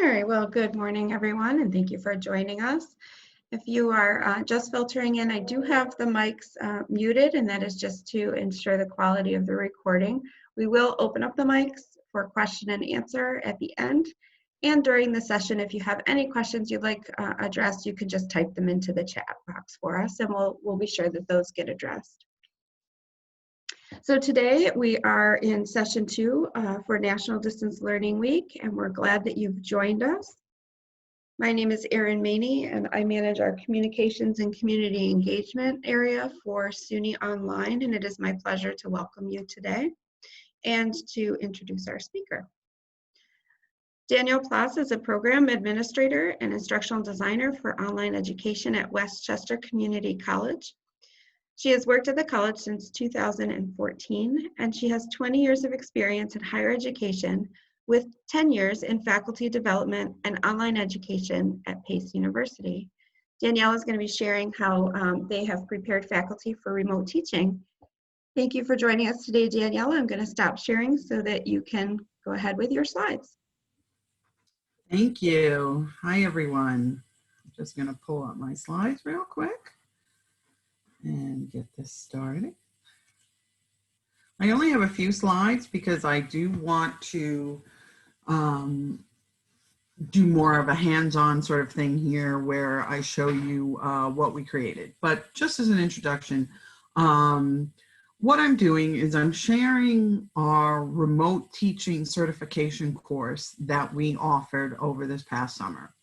All right, well, good morning, everyone, and thank you for joining us. If you are just filtering in, I do have the mics muted, and that is just to ensure the quality of the recording. We will open up the mics for question and answer at the end. And during the session, if you have any questions you'd like addressed, you can just type them into the chat box for us, and we'll be sure that those get addressed. So today we are in session 2 for National Distance Learning Week, and we're glad that you've joined us. My name is Erin Maney, and I manage our communications and community engagement area for SUNY Online, and it is my pleasure to welcome you today and to introduce our speaker. Danielle Plass is a program administrator and instructional designer for online education at Westchester Community College. She has worked at the college since 2014, and she has 20 years of experience in higher education with 10 years in faculty development and online education at Pace University. Danielle is going to be sharing how they have prepared faculty for remote teaching. Thank you for joining us today, Danielle. I'm going to stop sharing so that you can go ahead with your slides. Thank you. Hi, everyone. I'm just going to pull up my slides real quick and get this started. I only have a few slides because I do want to do more of a hands-on sort of thing here where I show you what we created. But just as an introduction, what I'm doing is I'm sharing our remote teaching certification course that we offered over this past summer.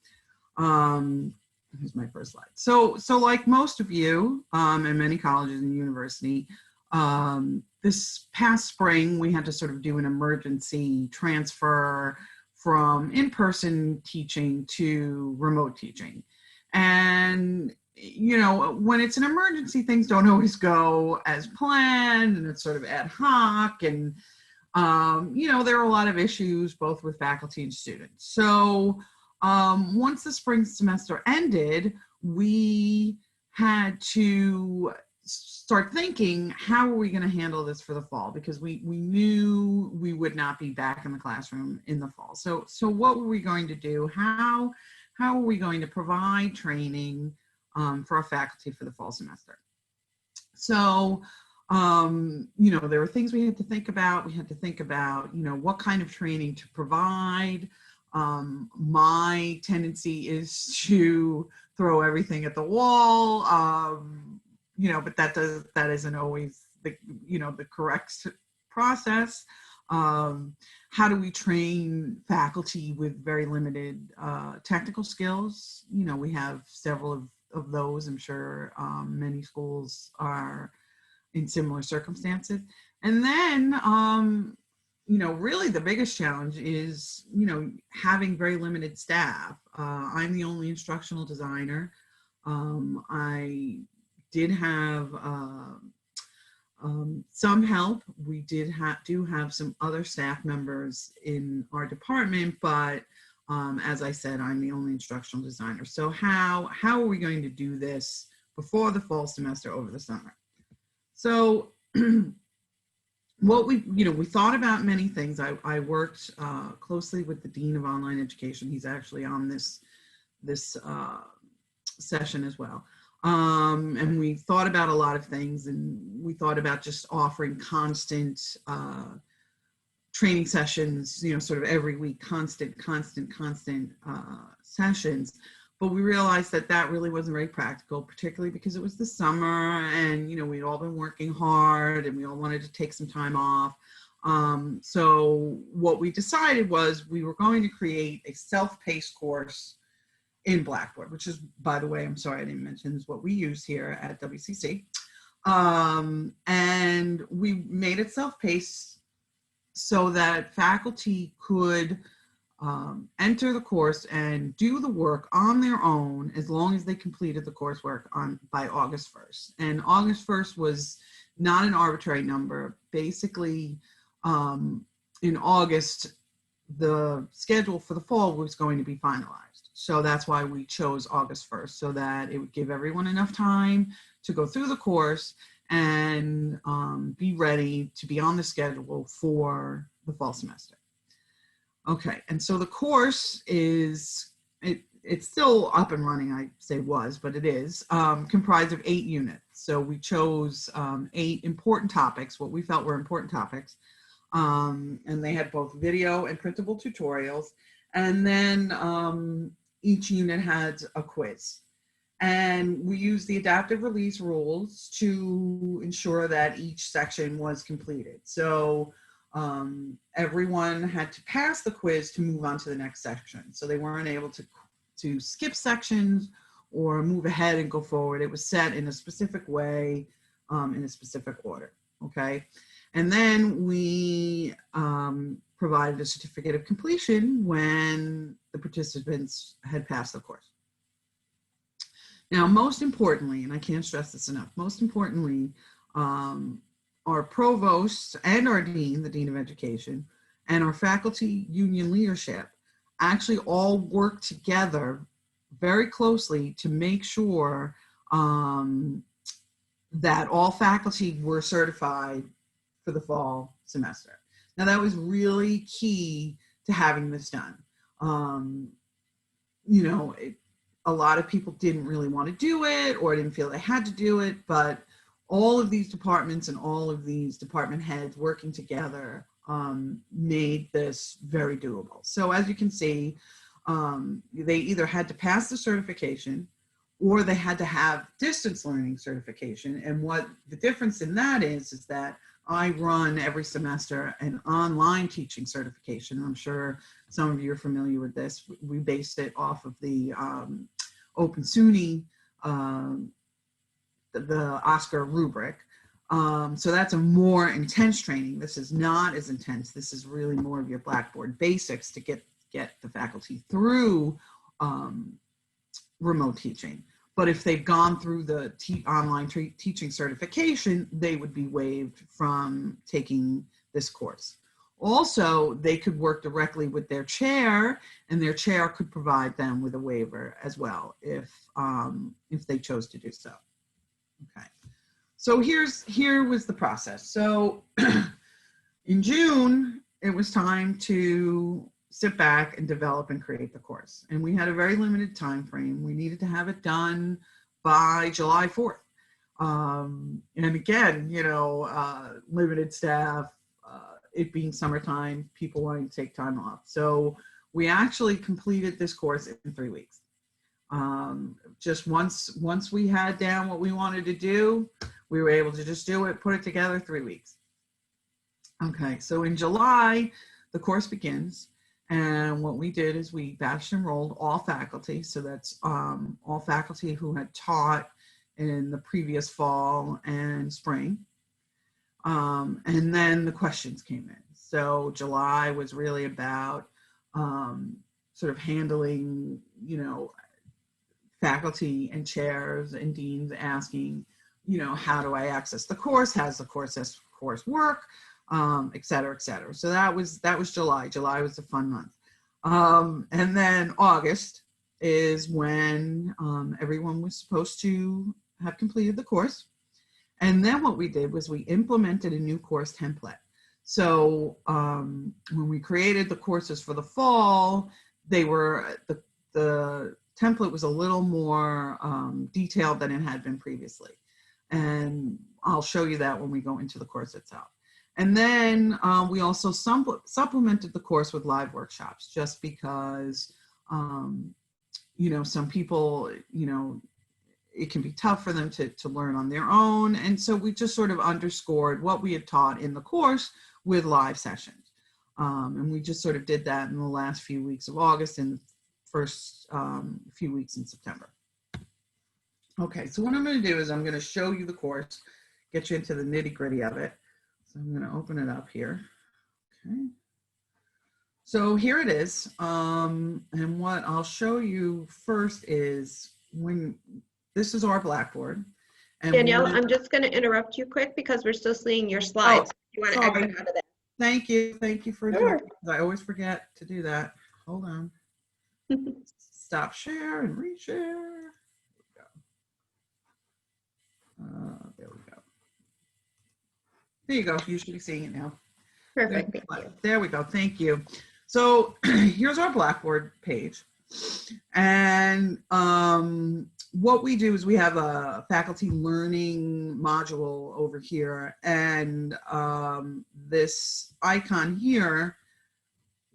Here's my first slide. So like most of you and many colleges and university, this past spring, we had to sort of do an emergency transfer from in-person teaching to remote teaching. And, you know, when it's an emergency, things don't always go as planned, and it's sort of ad hoc. And, you know, there are a lot of issues both with faculty and students. So once the spring semester ended, we had to start thinking, how are we going to handle this for the fall? Because we knew we would not be back in the classroom in the fall. So what were we going to do? How are we going to provide training for our faculty for the fall semester? So, you know, there were things we had to think about. We had to think about, you know, what kind of training to provide. My tendency is to throw everything at the wall, you know, but that isn't always the, you know, the correct process. How do we train faculty with very limited technical skills? You know, we have several of those. I'm sure many schools are in similar circumstances. And then, you know, really the biggest challenge is, you know, having very limited staff. I'm the only instructional designer. I did have some help. We do have some other staff members in our department, but as I said, I'm the only instructional designer. So how are we going to do this before the fall semester over the summer? So what we thought about many things. I worked closely with the Dean of Online Education. He's actually on this session as well. And we thought about a lot of things, and we thought about just offering constant training sessions, you know, sort of every week, constant sessions. But we realized that really wasn't very practical, particularly because it was the summer and, you know, we'd all been working hard and we all wanted to take some time off. So what we decided was we were going to create a self-paced course in Blackboard, which is, by the way, I'm sorry I didn't mention, is what we use here at WCC. And we made it self-paced so that faculty could enter the course and do the work on their own as long as they completed the coursework by August 1st. And August 1st was not an arbitrary number. Basically, in August, the schedule for the fall was going to be finalized. So that's why we chose August 1st, so that it would give everyone enough time to go through the course and be ready to be on the schedule for the fall semester. Okay, and so the course is, it's still up and running, I say was, but it is, comprised of 8 units. So we chose 8 important topics, what we felt were important topics, and they had both video and printable tutorials. And then each unit had a quiz. And we used the adaptive release rules to ensure that each section was completed. So everyone had to pass the quiz to move on to the next section. So they weren't able to skip sections or move ahead and go forward. It was set in a specific way, in a specific order, okay? And then we provided a certificate of completion when the participants had passed the course. Now, most importantly, and I can't stress this enough, most importantly, our provost and our dean, the Dean of Education, and our faculty union leadership actually all work together very closely to make sure that all faculty were certified for the fall semester. Now, that was really key to having this done. You know, a lot of people didn't really want to do it or didn't feel they had to do it, but all of these departments and all of these department heads working together made this very doable. So as you can see, they either had to pass the certification or they had to have distance learning certification. And what the difference in that is that I run every semester an online teaching certification. I'm sure some of you are familiar with this. We based it off of the Open SUNY, the Oscar rubric. So that's a more intense training. This is not as intense. This is really more of your Blackboard basics to get the faculty through remote teaching. But if they've gone through the online teaching certification, they would be waived from taking this course. Also, they could work directly with their chair, and their chair could provide them with a waiver as well if they chose to do so. Okay. So here was the process. So in June, it was time to sit back and develop and create the course. And we had a very limited time frame. We needed to have it done by July 4th. And again, you know, limited staff, it being summertime, people wanting to take time off. So we actually completed this course in 3 weeks. Just once we had down what we wanted to do, we were able to just do it, put it together, 3 weeks. Okay, so in July, the course begins. And what we did is we batch enrolled all faculty. So that's all faculty who had taught in the previous fall and spring. And then the questions came in. So July was really about sort of handling, you know, faculty and chairs and deans asking, you know, how do I access the course? How does the course work? Et cetera, et cetera. So that was July. July was a fun month. And then August is when everyone was supposed to have completed the course. And then what we did was we implemented a new course template. So when we created the courses for the fall, they were, the template was a little more detailed than it had been previously. And I'll show you that when we go into the course itself. And then we also supplemented the course with live workshops, just because, you know, some people, you know, it can be tough for them to learn on their own. And so we just sort of underscored what we had taught in the course with live sessions. And we just sort of did that in the last few weeks of August and the first few weeks in September. Okay, so what I'm going to do is I'm going to show you the course, get you into the nitty gritty of it. So I'm going to open it up here. Okay. So here it is. And what I'll show you first is when this is our Blackboard. And Danielle, I'm just going to interrupt you quick because we're still seeing your slides. You want to exit out of that? Thank you. Thank you for Sure. I always forget to do that. Hold on. Stop share and reshare. There we go. There you go. You should be seeing it now. Perfect. Thank you. There we go. Thank you. So here's our Blackboard page. And what we do is we have a faculty learning module over here. And this icon here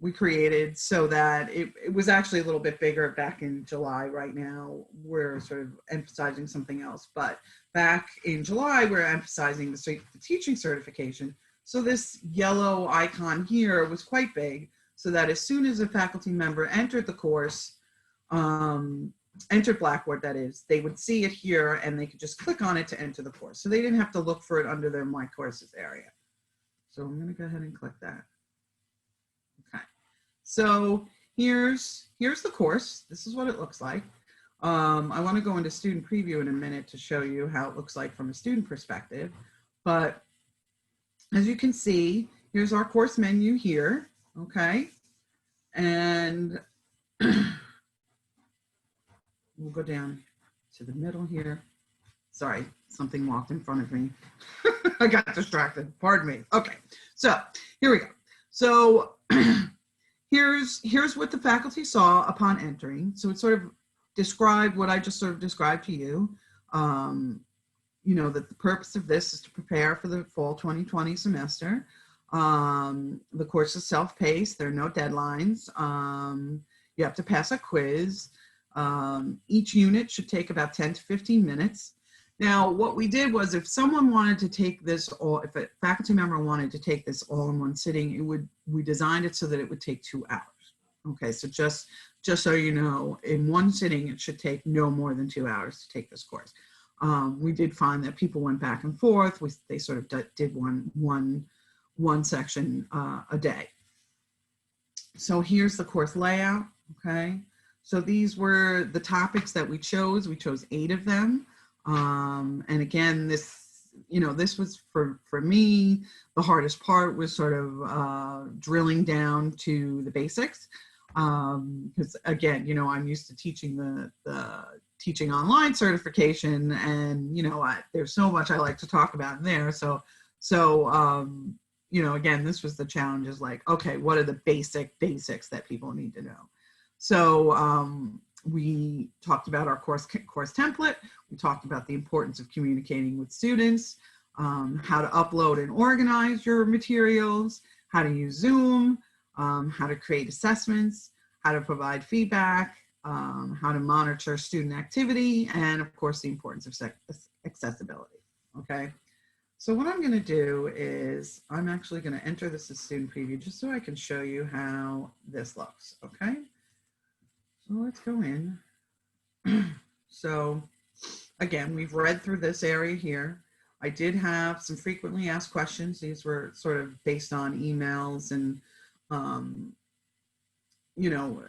we created so that it was actually a little bit bigger back in July. Right now, we're sort of emphasizing something else. But back in July, we're emphasizing the teaching certification. So this yellow icon here was quite big, so that as soon as a faculty member entered the course, entered Blackboard, that is, they would see it here and they could just click on it to enter the course. So they didn't have to look for it under their My Courses area. So I'm going to go ahead and click that. Okay. So here's the course. This is what it looks like. I want to go into student preview in a minute to show you how it looks like from a student perspective. But as you can see, here's our course menu here. Okay. And we'll go down to the middle here. Sorry, something walked in front of me. I got distracted, pardon me. Okay, so here we go. So here's what the faculty saw upon entering. So it sort of described what I just sort of described to you. You know, that the purpose of this is to prepare for the fall 2020 semester. The course is self-paced, there are no deadlines. You have to pass a quiz. Each unit should take about 10 to 15 minutes. Now, what we did was if someone wanted to take this all, if a faculty member wanted to take this all in one sitting, we designed it so that it would take 2 hours. Okay, so just so you know, in one sitting, it should take no more than 2 hours to take this course. We did find that people went back and forth. They sort of did one section a day. So here's the course layout, okay? So these were the topics that we chose. We chose 8 of them. And again, this was for me, the hardest part was sort of drilling down to the basics. Because again, I'm used to teaching the teaching online certification, and there's so much I like to talk about in there. So again, this was the challenge, is like, okay, what are the basics that people need to know? So we talked about our course template. We talked about the importance of communicating with students, how to upload and organize your materials, how to use Zoom, how to create assessments, how to provide feedback, how to monitor student activity, and of course the importance of accessibility, okay? So what I'm gonna do is I'm actually gonna enter this as student preview just so I can show you how this looks, okay? So let's go in. So again, we've read through this area here. I did have some frequently asked questions. These were sort of based on emails and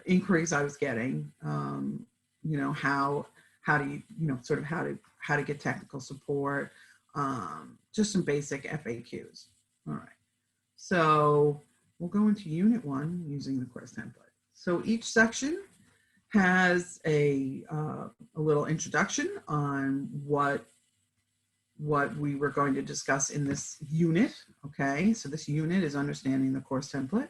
inquiries I was getting. How do you sort of how to get technical support, just some basic FAQs. All right, so we'll go into Unit 1 using the course template. So each section has a little introduction on what we were going to discuss in this unit. Okay, so this unit is understanding the course template.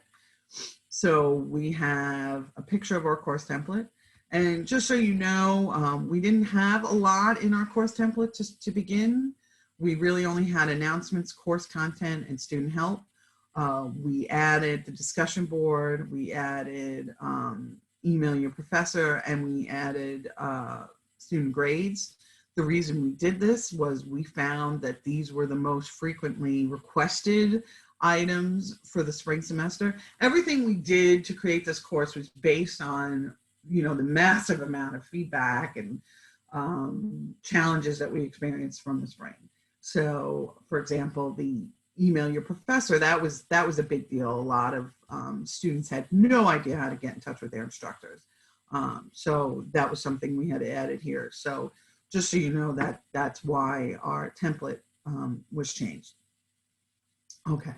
So we have a picture of our course template. And just so you know, we didn't have a lot in our course template to begin. We really only had announcements, course content, and student help. We added the discussion board. We added email your professor, and we added student grades. The reason we did this was we found that these were the most frequently requested items for the spring semester. Everything we did to create this course was based on, the massive amount of feedback and challenges that we experienced from the spring. So, for example, the email your professor, that was a big deal. A lot of students had no idea how to get in touch with their instructors. So that was something we had added here. So just so you know, that's why our template was changed. Okay,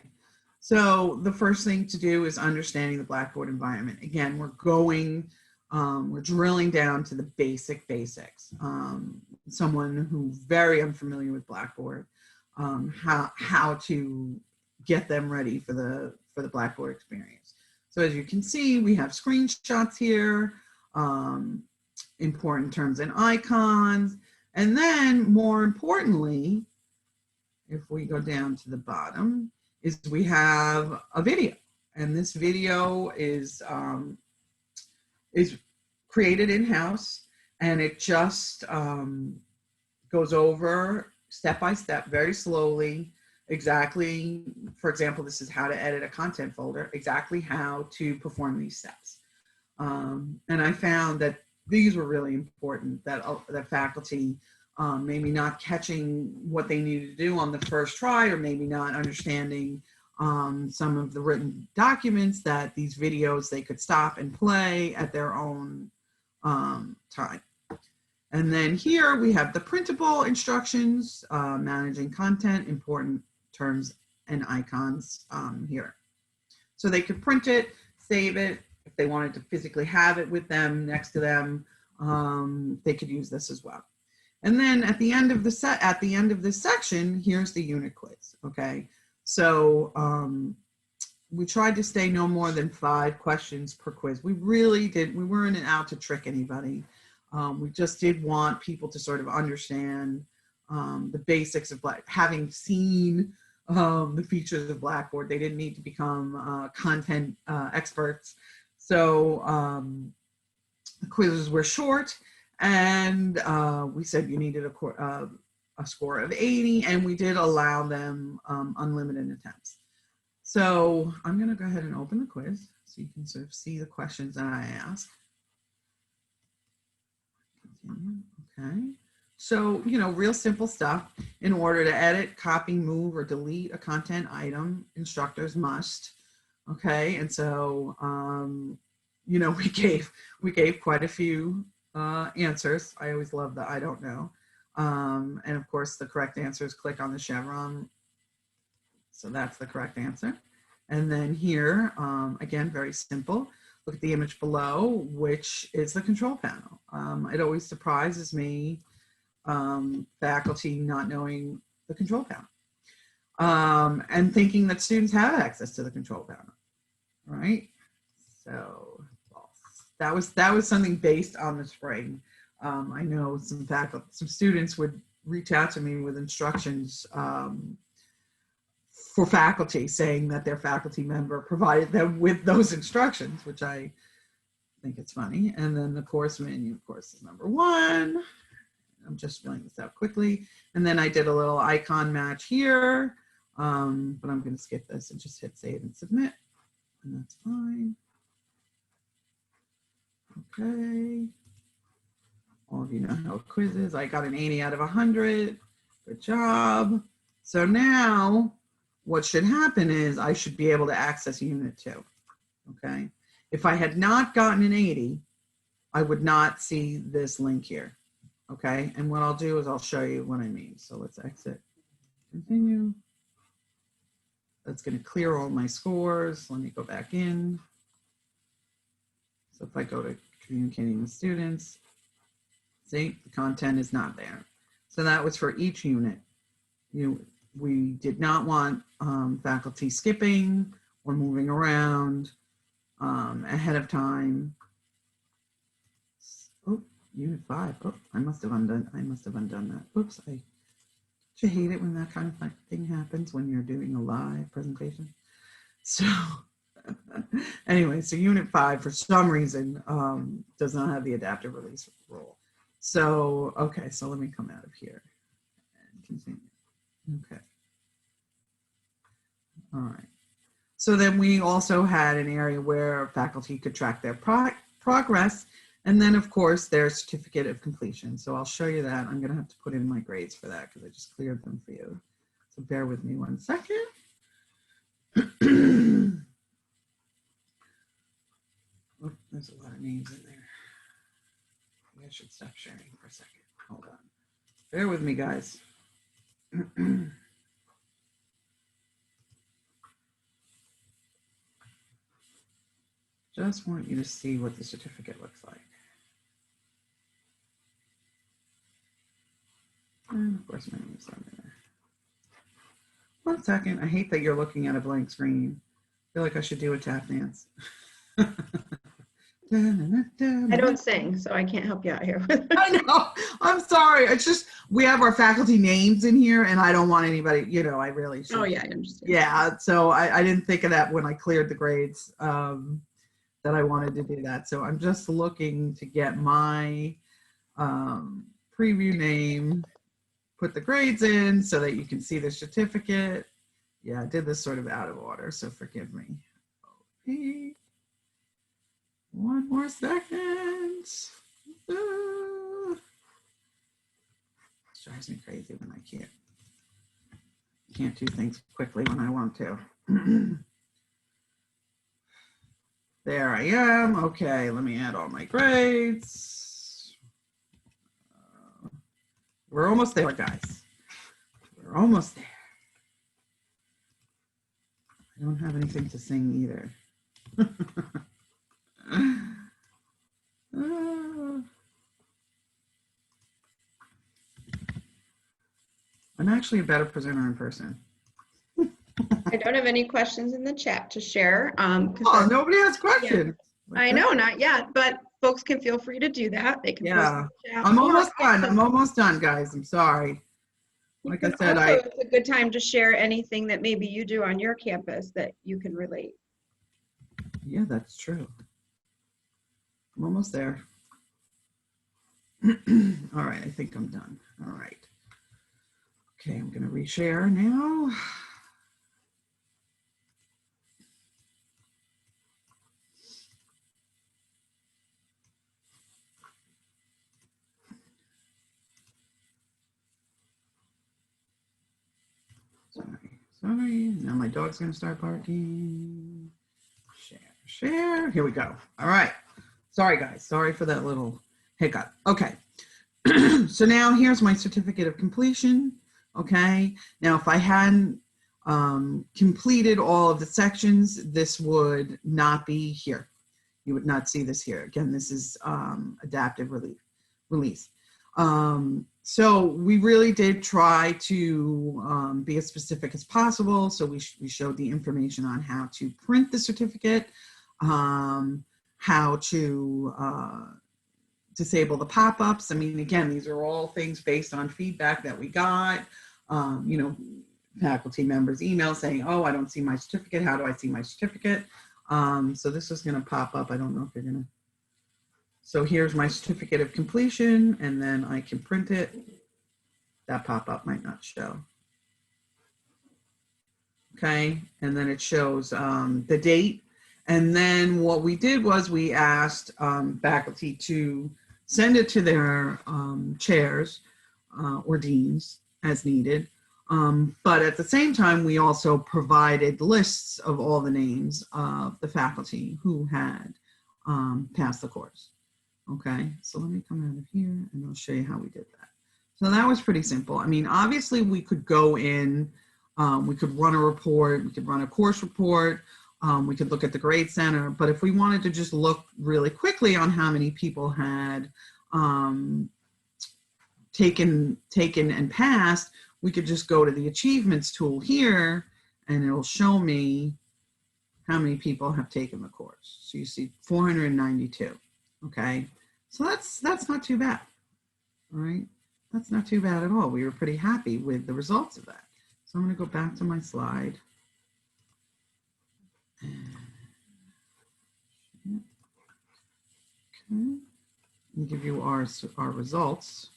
so the first thing to do is understanding the Blackboard environment. Again, we're drilling down to the basics. Someone who's very unfamiliar with Blackboard, how to get them ready for the Blackboard experience. So as you can see, we have screenshots here, important terms and icons. And then more importantly, if we go down to the bottom, is we have a video. And this video is created in-house, and it just goes over step by step, very slowly, exactly, for example, this is how to edit a content folder, exactly how to perform these steps. And I found that these were really important, that faculty maybe not catching what they needed to do on the first try, or maybe not understanding some of the written documents, that these videos they could stop and play at their own time. And then here we have the printable instructions, managing content, important terms and icons here. So they could print it, save it. If they wanted to physically have it with them, next to them, they could use this as well. And then at the end of the this section, here's the unit quiz. Okay, so we tried to stay no more than 5 questions per quiz. We really did. We weren't out to trick anybody. We just did want people to sort of understand the basics of having seen the features of Blackboard. They didn't need to become content experts. So the quizzes were short, and we said you needed a score of 80, and we did allow them unlimited attempts. So I'm going to go ahead and open the quiz so you can sort of see the questions that I asked. Okay, so, you know, real simple stuff. In order to edit, copy, move, or delete a content item, instructors must. Okay, and so, you know, we gave quite a few answers. I always love the I don't know. And of course, the correct answer is click on the chevron. So that's the correct answer. And then here, again, very simple. Look at the image below, which is the control panel. It always surprises me, faculty not knowing the control panel, and thinking that students have access to the control panel, right? So that was something based on the spring. I know some students would reach out to me with instructions for faculty, saying that their faculty member provided them with those instructions, which I think it's funny. And then the course menu, of course, is number 1. I'm just filling this out quickly. And then I did a little icon match here, but I'm going to skip this and just hit save and submit, and that's fine. Okay. All of you know how a quiz is. I got an 80 out of 100. Good job. So now what should happen is I should be able to access Unit 2, okay? If I had not gotten an 80, I would not see this link here, okay? And what I'll do is I'll show you what I mean. So let's exit, continue. That's gonna clear all my scores. Let me go back in. So if I go to communicating with students, see, the content is not there. So that was for each unit. We did not want faculty skipping or moving around ahead of time. Oh, unit 5. Oh, I must have undone that. Oops, I hate it when that kind of thing happens when you're doing a live presentation. So anyway, so unit 5 for some reason does not have the adaptive release rule. So, okay, so let me come out of here and continue. Okay. All right. So then we also had an area where faculty could track their progress, and then of course their certificate of completion. So I'll show you that. I'm going to have to put in my grades for that because I just cleared them for you. So bear with me 1 second. Oh, there's a lot of names in there. Maybe I should stop sharing for a second. Hold on. Bear with me, guys. Just want you to see what the certificate looks like. And of course, my name's on there. 1 second. I hate that you're looking at a blank screen. feel like I should do a tap dance. I don't sing, so I can't help you out here. I know. I'm sorry. It's just we have our faculty names in here, and I don't want anybody. You know, I really should. Oh yeah, I understand. Yeah. So I didn't think of that when I cleared the grades. That I wanted to do that. So I'm just looking to get my preview name, put the grades in so that you can see the certificate. Yeah, I did this sort of out of order, so forgive me. Okay. One more second. It drives me crazy when I can't do things quickly when I want to. There I am. Okay, let me add all my grades. We're almost there, guys. We're almost there. I don't have anything to sing either. I'm actually a better presenter in person. I don't have any questions in the chat to share. Oh, nobody has questions. Yeah. I know, not yet, but folks can feel free to do that. They can post Yeah, in the chat. I'm almost done. I'm almost done, guys. I'm sorry. Like I said, it's a good time to share anything that maybe you do on your campus that you can relate. Yeah, that's true. I'm almost there. All right, I think I'm done. All right. Okay, I'm going to reshare now. Sorry. Now my dog's going to start barking. Share. Here we go. All right. Sorry, guys. Sorry for that little hiccup. Okay. So now here's my certificate of completion. Okay. Now, if I hadn't completed all of the sections, this would not be here. You would not see this here. Again, this is adaptive release. So we really did try to be as specific as possible. So we showed the information on how to print the certificate, how to disable the pop-ups. I mean, again, these are all things based on feedback that we got, you know, faculty members email saying, oh, I don't see my certificate. How do I see my certificate? So this is going to pop up. I don't know if you're going to. So here's my certificate of completion, and then I can print it. That pop-up might not show. Okay, and then it shows the date. And then what we did was we asked faculty to send it to their chairs or deans as needed. But at the same time, we also provided lists of all the names of the faculty who had passed the course. Okay, so let me come out of here and I'll show you how we did that. So that was pretty simple. I mean, obviously we could go in, we could run a report, we could run a course report, we could look at the grade center, but if we wanted to just look really quickly on how many people had taken and passed, we could just go to the achievements tool here and it'll show me how many people have taken the course. So you see 492, okay? So that's not too bad, all right? That's not too bad at all. We were pretty happy with the results of that. So I'm gonna go back to my slide. Okay, and give you our results.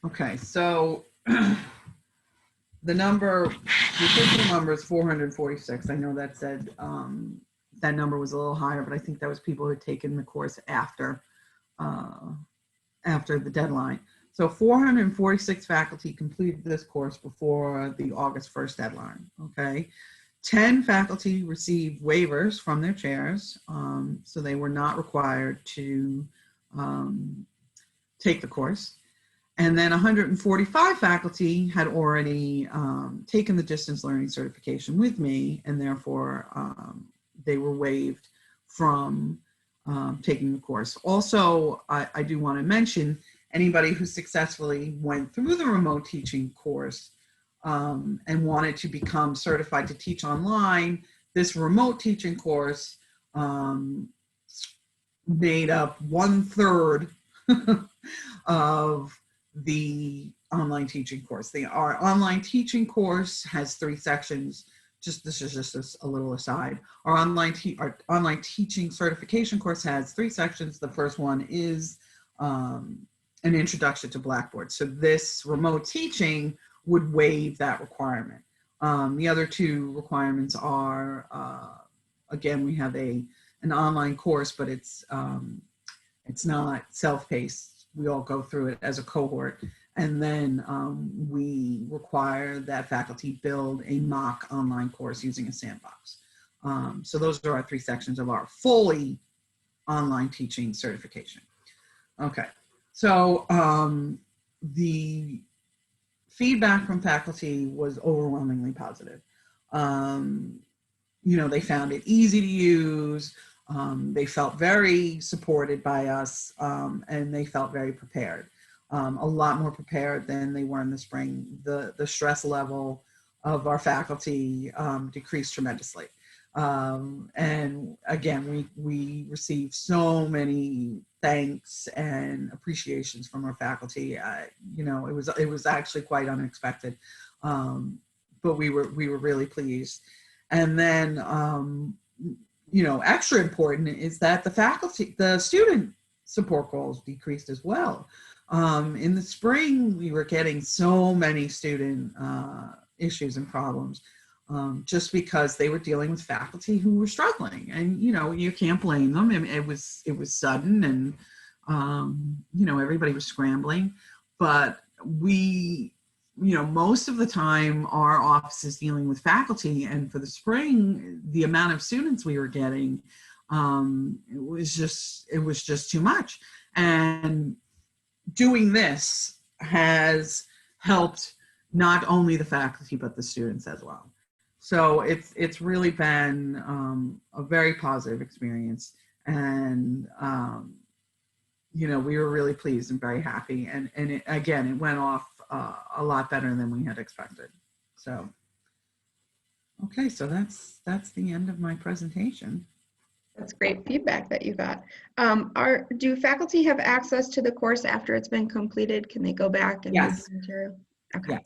Okay, so the official number is 446. I know that said that number was a little higher, but I think that was people who had taken the course after the deadline. So 446 faculty completed this course before the August 1st deadline, okay? 10 faculty received waivers from their chairs, so they were not required to take the course. And then 145 faculty had already taken the distance learning certification with me, and therefore they were waived from taking the course. Also, I do want to mention anybody who successfully went through the remote teaching course and wanted to become certified to teach online, this remote teaching course made up 1/3 of the online teaching course. Our online teaching course has 3 sections. This is just a little aside. Our online teaching certification course has 3 sections. The first one is an introduction to Blackboard. So this remote teaching would waive that requirement. The other 2 requirements are, again, we have an online course, but it's not self-paced. We all go through it as a cohort. And then we require that faculty build a mock online course using a sandbox. So those are our 3 sections of our fully online teaching certification. Okay, so the feedback from faculty was overwhelmingly positive. They found it easy to use. They felt very supported by us, and they felt very prepared. A lot more prepared than they were in the spring. The stress level of our faculty decreased tremendously. And again, we received so many thanks and appreciations from our faculty. It was actually quite unexpected, but we were really pleased. And then, extra important is that the student support goals decreased as well. In the spring, we were getting so many student issues and problems just because they were dealing with faculty who were struggling, and you can't blame them. I mean, it was sudden, and everybody was scrambling, but most of the time our office is dealing with faculty, and for the spring, the amount of students we were getting, it was just too much. And doing this has helped not only the faculty, but the students as well. So it's really been a very positive experience. And, we were really pleased and very happy. And it went off a lot better than we had expected. So, okay, so that's the end of my presentation. That's great feedback that you got. Do faculty have access to the course after it's been completed? Can they go back and Yes. read the material? Okay.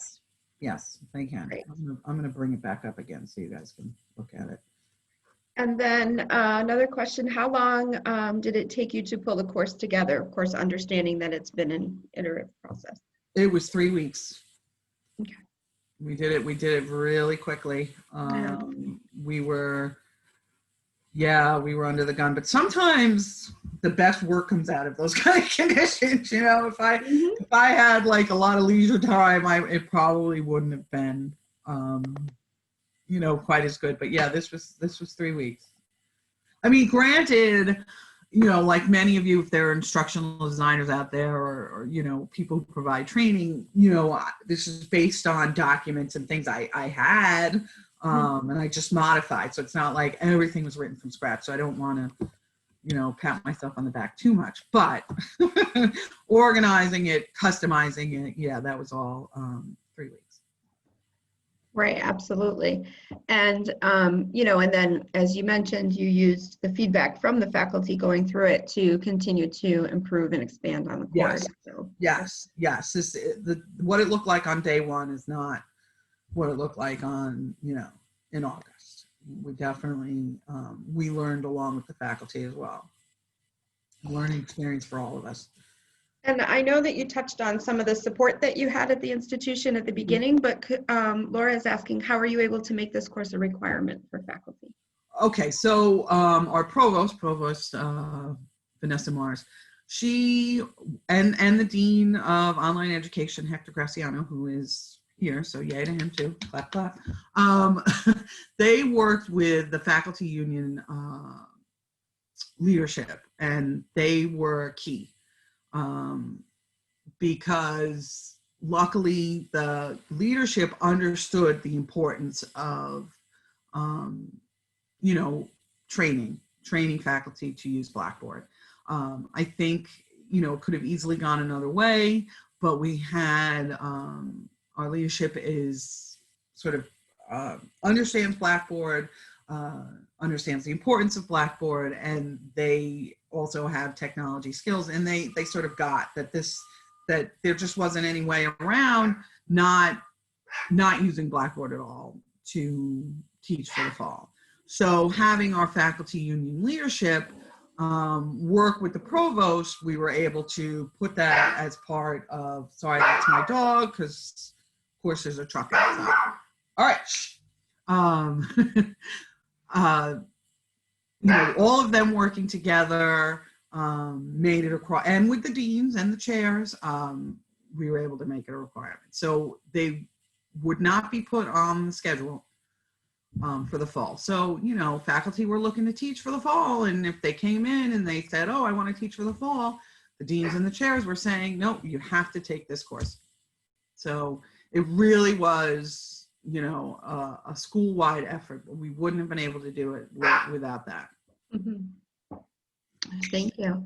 Yes, they can. Great. I'm going to bring it back up again so you guys can look at it. And then another question, how long did it take you to pull the course together? Of course, understanding that it's been an iterative process. It was 3 weeks. Okay. We did it really quickly. We were under the gun, but sometimes the best work comes out of those kind of conditions. If I had like a lot of leisure time, it probably wouldn't have been, quite as good. But yeah, this was 3 weeks. I mean, granted, like many of you, if there are instructional designers out there or people who provide training, this is based on documents and things I had. And I just modified. So it's not like everything was written from scratch. So I don't want to, pat myself on the back too much, but organizing it, customizing it. Yeah, that was all 3 weeks. Right, absolutely. And, and then as you mentioned, you used the feedback from the faculty going through it to continue to improve and expand on the course. Yes. What it looked like on day 1 is not what it looked like on, in August. We definitely, we learned along with the faculty as well. Learning experience for all of us. And I know that you touched on some of the support that you had at the institution at the beginning, but Laura is asking, how are you able to make this course a requirement for faculty? Okay, so our provost, Vanessa Mars, she and the Dean of Online Education, Hector Graciano, who is here, so yay to him too, clap, clap. They worked with the faculty union leadership, and they were key. Because luckily the leadership understood the importance of, training faculty to use Blackboard. I think, it could have easily gone another way, but we had Our leadership is sort of understands Blackboard, understands the importance of Blackboard, and they also have technology skills, and they sort of got that that there just wasn't any way around not using Blackboard at all to teach for the fall. So having our faculty union leadership work with the provost, we were able to put that as part of, sorry, that's my dog, because of course there's a truck outside. All right. You know, all of them working together made it across, and with the deans and the chairs, we were able to make it a requirement. So they would not be put on the schedule for the fall. So, you know, faculty were looking to teach for the fall, and if they came in and they said, oh, I want to teach for the fall, the deans and the chairs were saying, no, you have to take this course. So it really was, you know, a school-wide effort. We wouldn't have been able to do it without that. Mm-hmm. Thank you.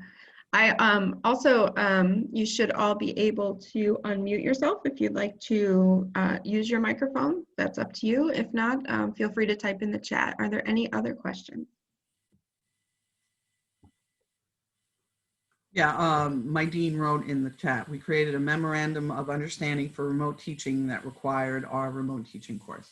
I also, you should all be able to unmute yourself if you'd like to use your microphone. That's up to you. If not, feel free to type in the chat. Are there any other questions? Yeah, my dean wrote in the chat, we created a memorandum of understanding for remote teaching that required our remote teaching course.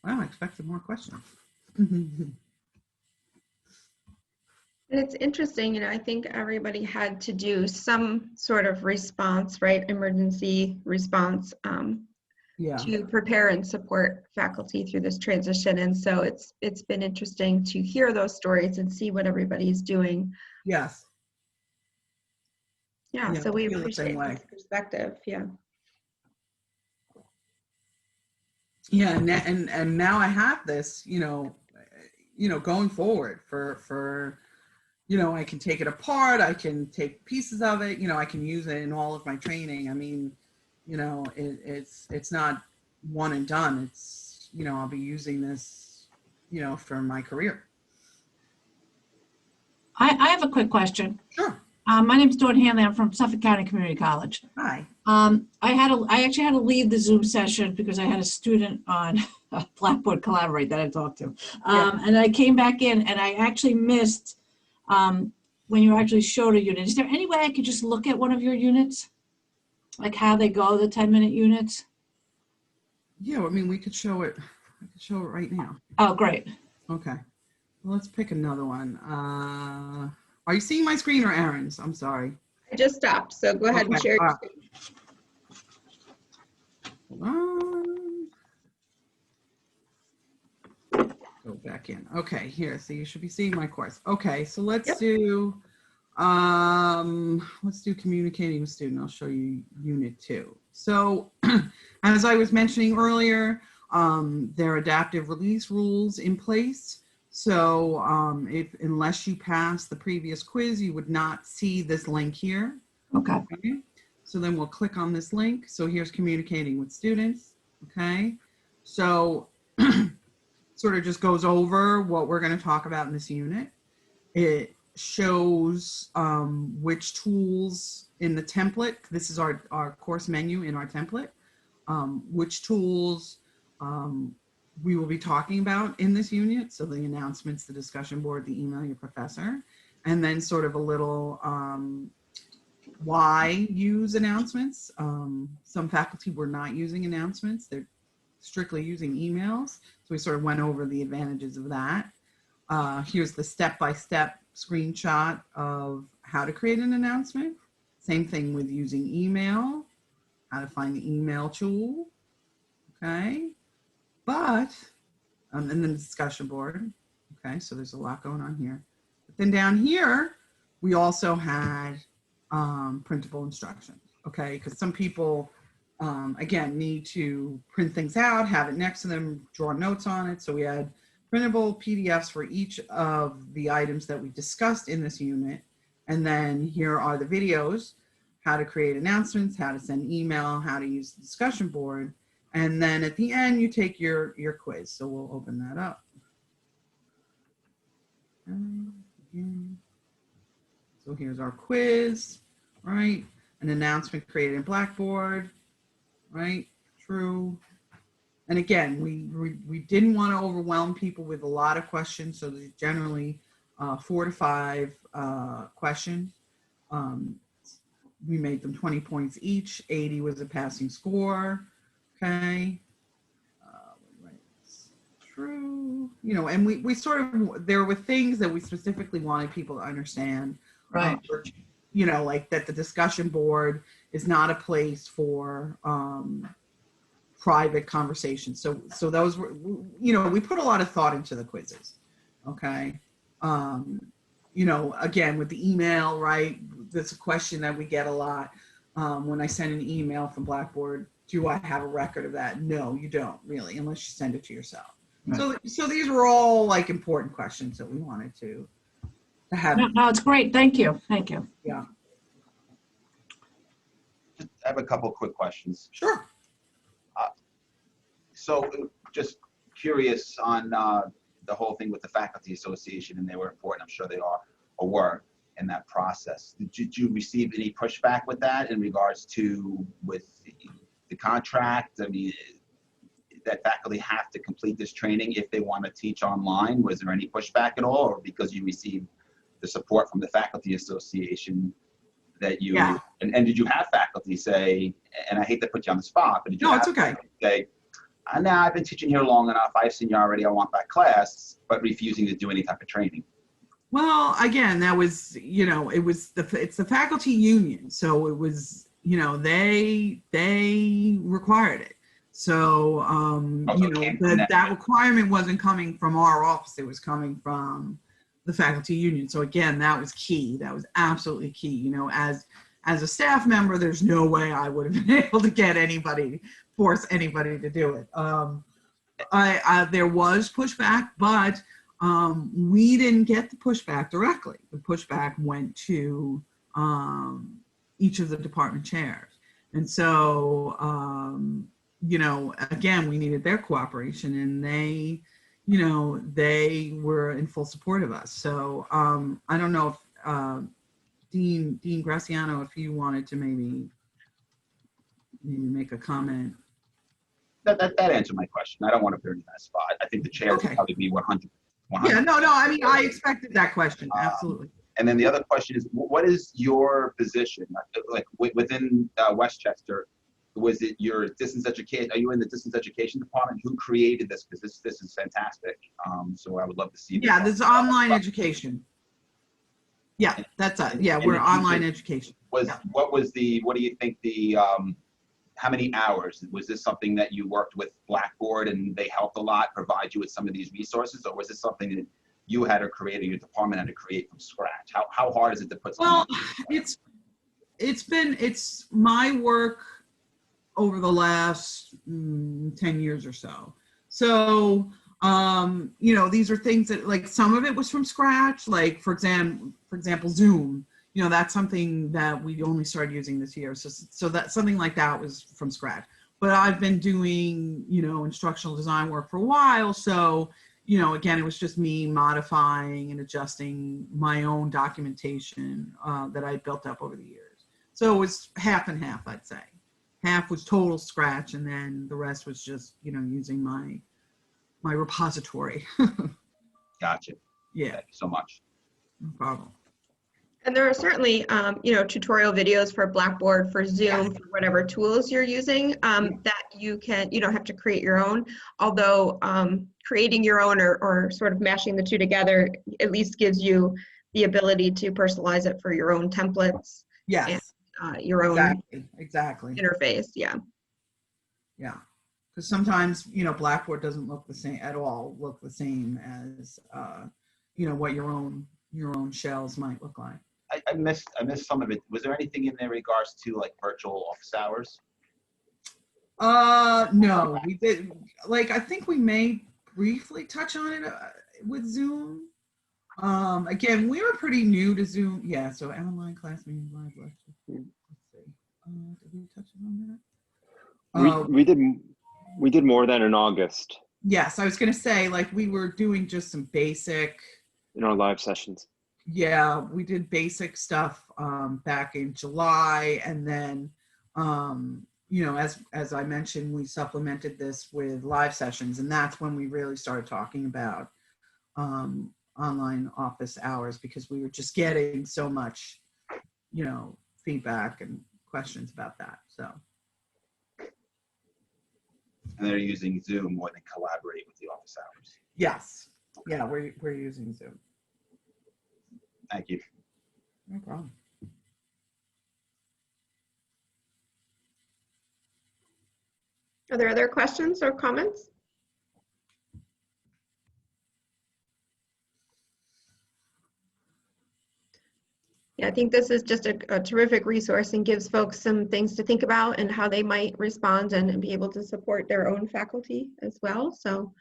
Well, I expected more questions. And it's interesting, you know, I think everybody had to do some sort of response, right? Emergency response Yeah. to prepare and support faculty through this transition. And so it's been interesting to hear those stories and see what everybody's doing. Yes. Yeah, Yeah, so we I feel the appreciate same way. this perspective. Yeah. Yeah, and now I have this, you know, going forward for, you know, I can take it apart, I can take pieces of it, you know, I can use it in all of my training. I mean, you know, it's not one and done. It's, you know, I'll be using this, you know, for my career. I have a quick question. Sure. My name is Dawn Hanley. I'm from Suffolk County Community College. Hi. I actually had to leave the Zoom session because I had a student on Blackboard Collaborate that I talked to. And I came back in and I actually missed when you actually showed a unit. Is there any way I could just look at one of your units? Like how they go, the 10-minute units? Yeah, I mean, we could show it. I could show it right now. Oh, great. Okay. Well, let's pick another one. Are you seeing my screen or Aaron's? I'm sorry. I just stopped, so go ahead and share your screen. Go back in. Okay, here. So you should be seeing my course. Okay, so let's do communicating with student. I'll show you unit 2. So as I was mentioning earlier, there are adaptive release rules in place. So unless you pass the previous quiz, you would not see this link here. Okay. Okay. So then we'll click on this link. So here's communicating with students. Okay. So sort of just goes over what we're going to talk about in this unit. It shows which tools in the template. This is our course menu in our template. Which tools we will be talking about in this unit. So the announcements, the discussion board, the email your professor, and then sort of a little why use announcements. Some faculty were not using announcements. They're strictly using emails. So we sort of went over the advantages of that. Here's the step-by-step screenshot of how to create an announcement. Same thing with using email, how to find the email tool. Okay. But, and then the discussion board. Okay, so there's a lot going on here. But then down here, we also had printable instructions. Okay, because some people, again, need to print things out, have it next to them, draw notes on it. So we had printable PDFs for each of the items that we discussed in this unit. And then here are the videos, how to create announcements, how to send email, how to use the discussion board. And then at the end, you take your quiz. So we'll open that up. Again. So here's our quiz, right? An announcement created in Blackboard, right? True. And again, we didn't want to overwhelm people with a lot of questions, so there's generally 4 to 5 questions. We made them 20 points each. 80 was a passing score. Okay. True. You know, and we sort of, there were things that we specifically wanted people to understand. Right. You know, like that the discussion board is not a place for private conversations. So those were, you know, we put a lot of thought into the quizzes. Okay. You know, again, with the email, right? That's a question that we get a lot. When I send an email from Blackboard, do I have a record of that? No, you don't really, unless you send it to yourself. Right. So these were all like important questions that we wanted to have. No, it's great. Thank you. Thank you. Yeah. I have a couple of quick questions. Sure. So just curious on the whole thing with the faculty association, and they were important, I'm sure they are or were in that process. Did you receive any pushback with that in regards to with the contract? I mean, that faculty have to complete this training if they want to teach online. Was there any pushback at all, or because you received the support from the faculty association that you, yeah. and did you have faculty say, and I hate to put you on the spot, but did you no, have it's okay. say, now I've been teaching here long enough, I've seen you already, I want that class, but refusing to do any type of training? Well, again, that was, you know, it's the faculty union. So it was, you know, they required it. So, you know, that requirement wasn't coming from our office. It was coming from the faculty union. So again, that was key. That was absolutely key. You know, as a staff member, there's no way I would have been able to get force anybody to do it. There was pushback, but we didn't get the pushback directly. The pushback went to each of the department chairs. And so, you know, again, we needed their cooperation, and they, you know, they were in full support of us. So I don't know if Dean Graciano, if you wanted to maybe make a comment. That answered my question. I don't want to put you in that spot. I think the chair would probably be 100. Yeah, no, I mean, I expected that question, absolutely. And then the other question is, what is your position, like within Westchester? Was it your distance education? Are you in the distance education department? Who created this? Because this is fantastic. So I would love to see. Yeah, this is online education. Yeah, that's yeah, we're online education. What do you think the how many hours? Was this something that you worked with Blackboard and they helped a lot, provide you with some of these resources, or was this something that you had to create or your department had to create from scratch? How hard is it to put something? Well, it's my work over the last 10 years or so. So, you know, these are things that, like, some of it was from scratch, like for example, Zoom. You know, that's something that we only started using this year. So that something like that was from scratch. But I've been doing, you know, instructional design work for a while. So, you know, again, it was just me modifying and adjusting my own documentation that I built up over the years. So it was half and half, I'd say. Half was total scratch, and then the rest was just, you know, using my repository. Gotcha. Yeah. Thank you so much. No problem. And there are certainly, you know, tutorial videos for Blackboard, for Zoom, Yes. for whatever tools you're using that you don't have to create your own. Although creating your own or sort of mashing the two together at least gives you the ability to personalize it for your own templates. Yes. And your own exactly. interface. Yeah. Yeah. Because sometimes, you know, Blackboard doesn't look the same at all, look the same as, you know, what your own shells might look like. I missed some of it. Was there anything in there regards to like virtual office hours? No, we did. Like, I think we may briefly touch on it with Zoom. Again, we were pretty new to Zoom. Yeah, so online class meetings, live lectures. Let's see. Did we touch on that? We did more than in August. Yes, I was going to say, like, we were doing just some basic in our live sessions? Yeah, we did basic stuff back in July, and then as I mentioned, we supplemented this with live sessions, and that's when we really started talking about online office hours, because we were just getting so much feedback and questions about that. So, And they're using Zoom more than Collaborate with the office hours. yes, yeah, we're using Zoom. Thank you. No problem. Are there other questions or comments? Yeah, I think this is just a terrific resource and gives folks some things to think about and how they might respond and be able to support their own faculty as well. So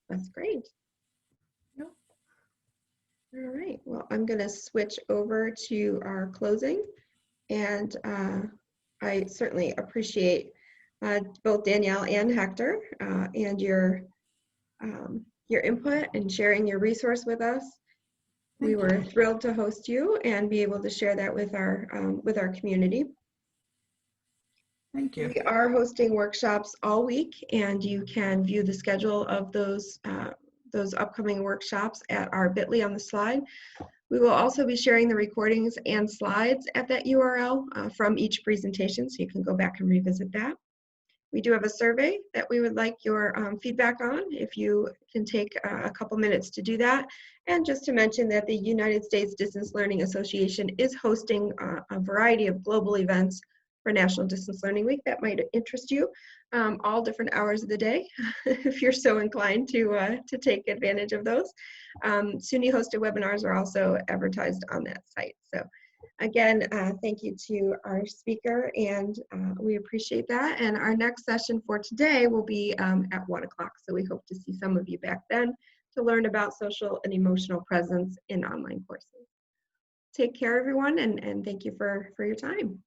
that's great. Yep. All right, well, I'm going to switch over to our closing. And I certainly appreciate both Danielle and Hector and your input and sharing your resource with us. We were thrilled to host you and be able to share that with our community. Thank you. We are hosting workshops all week, and you can view the schedule of those upcoming workshops at our bit.ly on the slide. We will also be sharing the recordings and slides at that URL from each presentation, so you can go back and revisit that. We do have a survey that we would like your feedback on, if you can take a couple minutes to do that. And just to mention that the United States Distance Learning Association is hosting a variety of global events for National Distance Learning Week that might interest you, all different hours of the day, if you're so inclined to take advantage of those. SUNY hosted webinars are also advertised on that site. So again, thank you to our speaker, and we appreciate that. And our next session for today will be at 1 o'clock. So we hope to see some of you back then to learn about social and emotional presence in online courses. Take care, everyone, and thank you for your time.